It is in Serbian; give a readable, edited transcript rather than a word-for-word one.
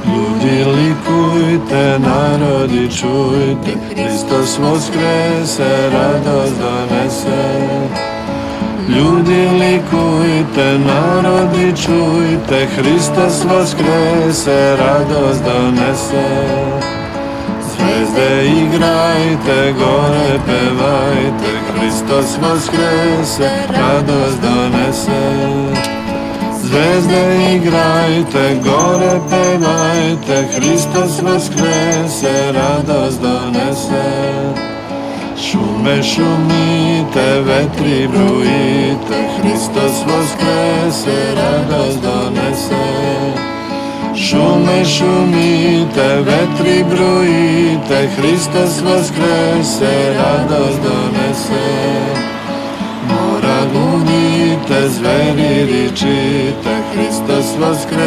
Ljudi likujte, narodi čujte, Hristos voskrese, radost donese. Ljudi likujte, narodi čujte, Hristos voskrese, radost donese. Zvezde igrajte, gore pevajte, Hristos voskrese, radost donese. Zvezde igrajte, gore pevajte, Hristos voskrese, radost donese. Šume šumite, vetri brujite, Hristos voskrese, radost donese. Šume šumite, vetri brujite, Hristos voskrese, radost donese. Mora gunite, zveri ričite, Hristos voskrese.